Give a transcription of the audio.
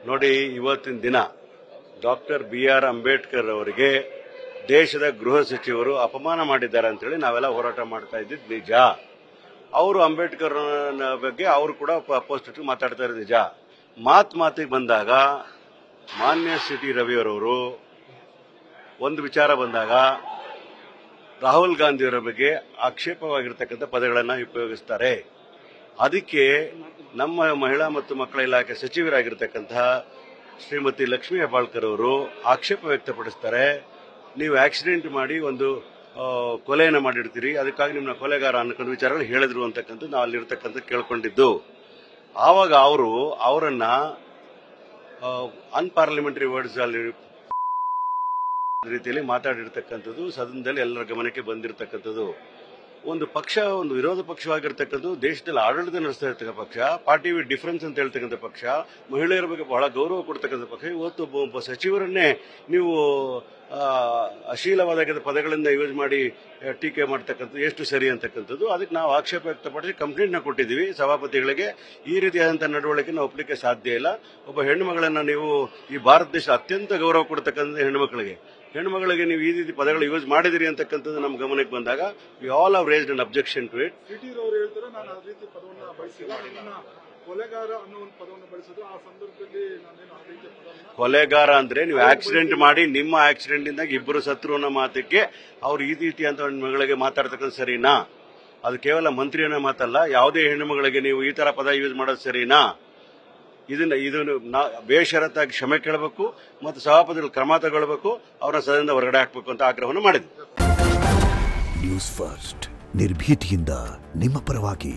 ನೋಡಿ, ಇವತ್ತಿನ ದಿನ ಡಾಕ್ಟರ್ BR ಅಂಬೇಡ್ಕರ್ ಅವರಿಗೆ ದೇಶದ ಗೃಹ ಸಚಿವರು ಅಪಮಾನ ಮಾಡಿದ್ದಾರೆ ಅಂತೇಳಿ ನಾವೆಲ್ಲ ಹೋರಾಟ ಮಾಡ್ತಾ ಇದ್ದಿದ್ದು ನಿಜ. ಅವರು ಅಂಬೇಡ್ಕರ್ ಬಗ್ಗೆ ಅವರು ಕೂಡ ಅಪೋಸಿಟ್ ಮಾತಾಡ್ತಾ ಇರೋದು ನಿಜ. ಮಾತಿಗೆ ಬಂದಾಗ ಮಾನ್ಯ CT ರವಿಯವರವರು ಒಂದು ವಿಚಾರ ಬಂದಾಗ ರಾಹುಲ್ ಗಾಂಧಿಯವರ ಬಗ್ಗೆ ಆಕ್ಷೇಪವಾಗಿರ್ತಕ್ಕಂಥ ಪದಗಳನ್ನು ಉಪಯೋಗಿಸ್ತಾರೆ. ಅದಕ್ಕೆ ನಮ್ಮ ಮಹಿಳಾ ಮತ್ತು ಮಕ್ಕಳ ಇಲಾಖೆ ಸಚಿವರಾಗಿರ್ತಕ್ಕಂತಹ ಶ್ರೀಮತಿ ಲಕ್ಷ್ಮೀ ಹೆಬ್ಬಾಳ್ಕರ್ ಅವರು ಆಕ್ಷೇಪ ವ್ಯಕ್ತಪಡಿಸ್ತಾರೆ. ನೀವು ಆಕ್ಸಿಡೆಂಟ್ ಮಾಡಿ ಒಂದು ಕೊಲೆಯನ್ನು ಮಾಡಿರ್ತೀರಿ, ಅದಕ್ಕಾಗಿ ನಿಮ್ಮನ್ನ ಕೊಲೆಗಾರ ಅನ್ನೋ ವಿಚಾರಗಳು ಹೇಳಿದ್ರು ಅಂತಕ್ಕಂಥದ್ದು ನಾವು ಅಲ್ಲಿರ್ತಕ್ಕಂಥ ಕೇಳ್ಕೊಂಡಿದ್ದು. ಆವಾಗ ಅವರನ್ನ ಅನ್ಪಾರ್ಲಿಮೆಂಟರಿ ವರ್ಡ್ಸ್ ಅಲ್ಲಿ ರೀತಿಯಲ್ಲಿ ಮಾತಾಡಿರ್ತಕ್ಕಂಥದ್ದು ಸದನದಲ್ಲಿ ಎಲ್ಲರ ಗಮನಕ್ಕೆ ಬಂದಿರತಕ್ಕಂಥದ್ದು. ಒಂದು ಪಕ್ಷ, ಒಂದು ವಿರೋಧ ಪಕ್ಷವಾಗಿರ್ತಕ್ಕಂಥದ್ದು, ದೇಶದಲ್ಲಿ ಆಡಳಿತ ನಡೆಸ್ತಾ ಇರ್ತಕ್ಕಂಥ ಪಕ್ಷ, ಪಾರ್ಟಿ ವಿತ್ ಡಿಫರೆನ್ಸ್ ಅಂತ ಹೇಳ್ತಕ್ಕಂಥ ಪಕ್ಷ, ಮಹಿಳೆಯರ ಬಗ್ಗೆ ಬಹಳ ಗೌರವ ಕೊಡ್ತಕ್ಕಂಥ ಪಕ್ಷ, ಇವತ್ತು ಒಬ್ಬ ಸಚಿವರನ್ನೇ ನೀವು ಅಶ್ಲೀಲವಾದ ಪದಗಳಿಂದ ಯೂಸ್ ಮಾಡಿ ಟೀಕೆ ಮಾಡ್ತಕ್ಕಂಥದ್ದು ಎಷ್ಟು ಸರಿ ಅಂತಕ್ಕಂಥದ್ದು. ಅದಕ್ಕೆ ನಾವು ಆಕ್ಷೇಪ ವ್ಯಕ್ತಪಡಿಸಿ ಕಂಪ್ಲೇಂಟ್ನ ಕೊಟ್ಟಿದ್ದೀವಿ ಸಭಾಪತಿಗಳಿಗೆ. ಈ ರೀತಿಯಾದಂತಹ ನಡವಳಿಕೆ ನಾವು ಒಪ್ಪಲಿಕ್ಕೆ ಸಾಧ್ಯ ಇಲ್ಲ. ಒಬ್ಬ ಹೆಣ್ಣುಮಗಳನ್ನ ನೀವು ಈ ಭಾರತ ದೇಶ ಅತ್ಯಂತ ಗೌರವ ಕೊಡ್ತಕ್ಕಂಥ ಹೆಣ್ಣುಮಗಳಿಗೆ ನೀವು ಈ ರೀತಿ ಪದಗಳು ಯೂಸ್ ಮಾಡಿದಿರಿ ಅಂತಕ್ಕಂಥದ್ದು ನಮ್ಮ ಗಮನಕ್ಕೆ ಬಂದಾಗ we all have raised an objection to it. ಕೊಲೆಗಾರ ಅಂದ್ರೆ ನೀವು ಆಕ್ಸಿಡೆಂಟ್ ಮಾಡಿ ನಿಮ್ಮ ಆಕ್ಸಿಡೆಂಟ್ ಇಂದ ಇಬ್ಬರು ಸತ್ರು ಅನ್ನೋ ಮಾತಕ್ಕೆ ಅವ್ರು ಈ ರೀತಿ ಅಂತ ಹೆಣ್ಮಗಳಿಗೆ ಮಾತಾಡ್ತಕ್ಕಂಥ ಸರಿನಾ? ಅದು ಕೇವಲ ಮಂತ್ರಿಯನ್ನ ಮಾತಲ್ಲ, ಯಾವುದೇ ಹೆಣ್ಣುಮಗಳಿಗೆ ನೀವು ಈ ತರ ಪದ ಯೂಸ್ ಮಾಡೋದು ಸರಿನಾ? ಇದನ್ನು ಬೇಷರತ್ತಾಗಿ ಕ್ಷಮೆ ಕೇಳಬೇಕು ಮತ್ತು ಸಭಾಪತಿಗಳು ಕ್ರಮ ತಗೊಳ್ಬೇಕು, ಅವರ ಸದನದಿಂದ ಹೊರಗಡೆ ಹಾಕಬೇಕು ಅಂತ ಆಗ್ರಹವನ್ನು ಮಾಡಿದ್ವಿ. ನ್ಯೂಸ್ ಫಸ್ಟ್, ನಿರ್ಭೀತಿಯಿಂದ ನಿಮ್ಮ ಪರವಾಗಿ.